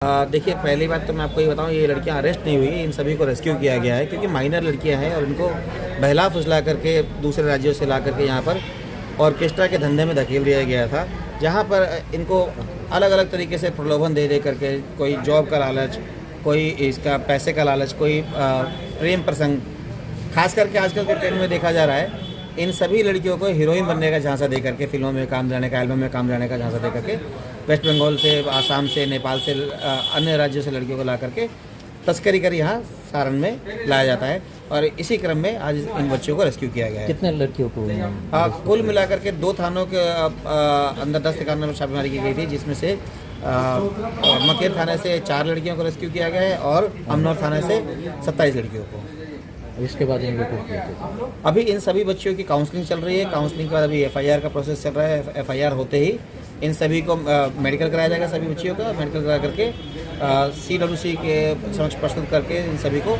देखिए, पहली बात तो मैं आपको ये बताऊँ, ये लड़कियां अरेस्ट नहीं हुई, इन सभी को रेस्क्यू किया गया है क्योंकि माइनर लड़कियां हैं और इनको बहला फुसला करके दूसरे राज्यों से ला करके यहाँ पर ऑर्केस्ट्रा के धंधे में धकेल दिया गया था, जहाँ पर इनको अलग अलग तरीके से प्रलोभन दे दे करके, कोई जॉब का लालच, कोई इसका पैसे का लालच, कोई प्रेम प्रसंग, खास करके आजकल के ट्रेंड में देखा जा रहा है, इन सभी लड़कियों को हीरोइन बनने का झांसा दे करके, फिल्मों में काम जाने का, एल्बम में काम जाने का झांसा दे करके वेस्ट बंगाल से, आसाम से, नेपाल से, अन्य राज्यों से लड़कियों को ला करके तस्करी कर यहाँ सारण में लाया जाता है और इसी क्रम में आज इन बच्चों को रेस्क्यू किया गया है। कितने लड़कियों को? कुल मिलाकर के 2 थानों के अंदर 10 ठिकानों में छापेमारी की गई थी, जिसमें से मकेर थाने से 4 लड़कियों को रेस्क्यू किया गया है और अमनौर थाने से 27 लड़कियों को। इसके बाद इन लोगों को अभी इन सभी बच्चियों की काउंसलिंग चल रही है। काउंसलिंग के बाद अभी FIR का प्रोसेस चल रहा है। FIR होते ही इन सभी को मेडिकल कराया जाएगा, सभी बच्चियों का मेडिकल करा करके CWC के समक्ष प्रस्तुत करके इन सभी को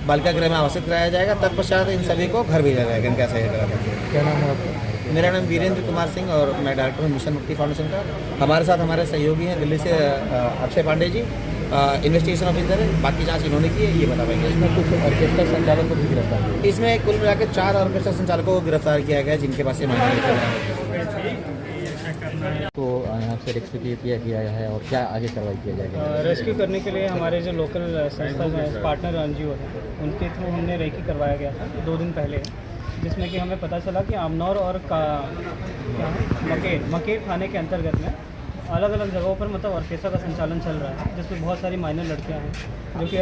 बालिका गृह में आवासित कराया जाएगा। तत्पश्चात इन सभी को घर भेजा जाएगा इनका सही करा करके। क्या नाम है आपका? मेरा नाम वीरेंद्र कुमार सिंह और मैं डायरेक्टर हूँ मिशन मुक्ति फाउंडेशन का। हमारे साथ हमारे सहयोगी हैं दिल्ली से अक्षय पांडे जी, इन्वेस्टिगेशन ऑफिसर है। बाकी जांच इन्होंने की है, ये बता पाएंगे। इसमें कुछ ऑर्केस्ट्रा संचालक को भी गिरफ्तार किया? इसमें कुल मिलाकर 4 ऑर्केस्ट्रा संचालकों को गिरफ्तार किया गया है, जिनके पास ये मामला लिखा है। तो यहाँ से रेस्क्यू किया गया है और क्या आगे कार्रवाई किया जाएगा? रेस्क्यू करने के लिए हमारे जो लोकल संस्था पार्टनर NGO है, उनके थ्रू हमने रेकी करवाया गया था 2 दिन पहले, जिसमें कि हमें पता चला कि अमनौर और मकेर थाने के अंतर्गत में अलग अलग जगहों पर मतलब ऑर्केस्ट्रा का संचालन चल रहा है, जिसमें बहुत सारी माइनर लड़कियां हैं जो कि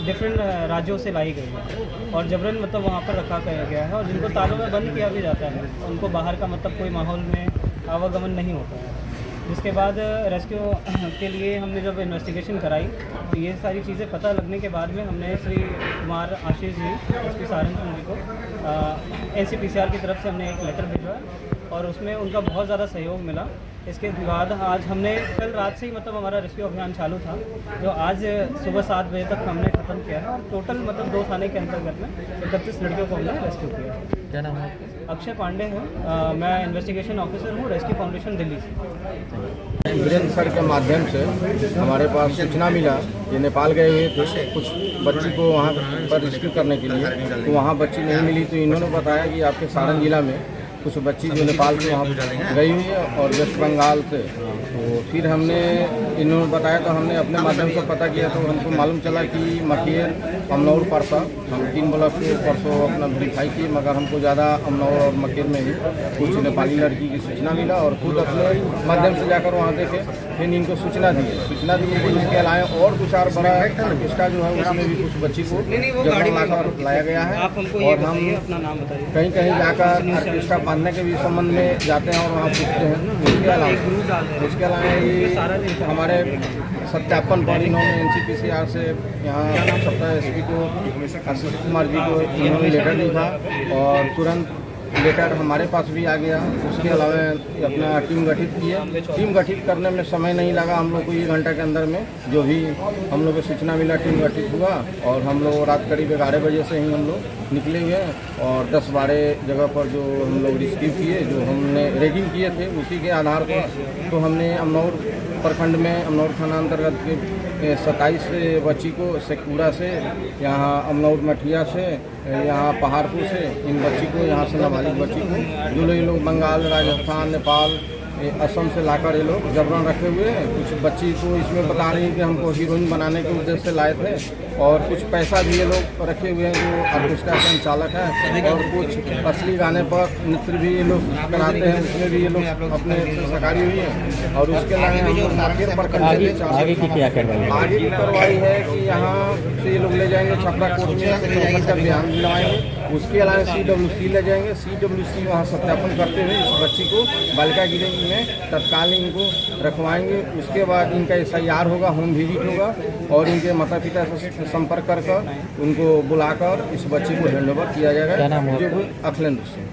डिफरेंट राज्यों से लाई गई हैं और जबरन मतलब वहाँ पर रखा गया है और जिनको तालों में बंद किया भी जाता है। उनको बाहर का मतलब कोई माहौल में आवागमन नहीं होता है। जिसके बाद रेस्क्यू के लिए हमने जब इन्वेस्टिगेशन कराई तो ये सारी चीज़ें पता लगने के बाद में हमने श्री कुमार आशीष जी SP सहारनपुर जी को NCPCR की तरफ से हमने एक लेटर भिजवाया और उसमें उनका बहुत ज़्यादा सहयोग मिला। इसके बाद आज हमने कल रात से ही मतलब हमारा रेस्क्यू अभियान चालू था, जो आज सुबह 7 बजे तक हमने ख़त्म किया है और टोटल मतलब 2 थाने के अंतर्गत में 31 लड़कियों को हमने रेस्क्यू किया है। क्या नाम है? अक्षय पांडे है, मैं इन्वेस्टिगेशन ऑफिसर हूँ रेस्क्यू फाउंडेशन दिल्ली से। वीरेंद्र सर के माध्यम से हमारे पास सूचना मिला, ये नेपाल गए हुए थे कुछ बच्ची को वहाँ पर रेस्क्यू करने के लिए, तो वहाँ बच्ची नहीं मिली तो इन्होंने बताया कि आपके सारण जिला में कुछ बच्ची जो नेपाल से वहाँ गई हुई है और वेस्ट बंगाल से। तो फिर हमने इन्होंने बताया तो हमने अपने माध्यम से पता किया तो हमको मालूम चला कि मकेर, अमनौर, परसा, हम 3 ब्लॉक को परसों अपना वेरीफाई किए, मगर हमको ज़्यादा अमनौर और मकेर में ही कुछ नेपाली लड़की की सूचना मिला और खुद अपने माध्यम से जाकर वहाँ देखे, फिर इनको सूचना दिए कि इसके अलावा और कुछ और बड़ा ऑर्केस्ट्रा जो है उसमें भी कुछ बच्ची को लाकर लाया गया है और हम कहीं कहीं जाकर ऑर्केस्ट्रा बांधने के भी संबंध में जाते हैं और वहाँ पूछते हैं। इसके अलावा ये हमारे सत्यापन पर इन्होंने NCPCR से यहाँ सप्ताह SP को आशीष कुमार जी को इन्होंने लेटर लिखा और तुरंत लेटर हमारे पास भी आ गया। उसके अलावा अपना टीम गठित किए। टीम गठित करने में समय नहीं लगा हम लोग को, 1 घंटा के अंदर में जो भी हम लोग को सूचना मिला टीम गठित हुआ और हम लोग रात करीब 11 बजे से ही हम लोग निकले हुए हैं और 10-12 जगह पर जो हम लोग रिसीव किए, जो हमने रेगिंग किए थे उसी के आधार पर तो हमने अमनौर प्रखंड में अमनौर थाना अंतर्गत के 27 बच्ची को शेखपुरा से, यहाँ अमनौर मठिया से, यहाँ पहाड़पुर से इन बच्ची को, यहाँ से नाबालिग बच्ची को जो लोग बंगाल, राजस्थान, नेपाल, असम से लाकर ये लोग जबरन रखे हुए हैं। कुछ बच्ची को इसमें बता रही है कि हमको हीरोइन बनाने के उद्देश्य से लाए थे और कुछ पैसा भी ये लोग रखे हुए हैं जो ऑर्केस्ट्रा संचालक है और कुछ असली गाने पर नृत्य भी ये लोग कराते हैं, उसमें भी ये लोग अपने सहकारी हुई है। और उसके अलावा हम लोग मकेर प्रखंड आगे की क्या कार्रवाई? आगे की कार्रवाई है कि यहाँ से ये लोग ले जाएंगे छपरा कोर्ट में, 64 का बयान दिलवाएंगे। उसके अलावा CWC ले जाएंगे, CWC वहाँ सत्यापन करते हुए इस बच्ची को बालिका गृह में तत्काल इनको रखवाएंगे। उसके बाद इनका SIR होगा, होम विजिट होगा और इनके माता पिता से संपर्क कर उनको बुलाकर इस बच्ची को हैंड ओवर किया जाएगा। क्या नाम है? जो अखिलेंद्र सिंह।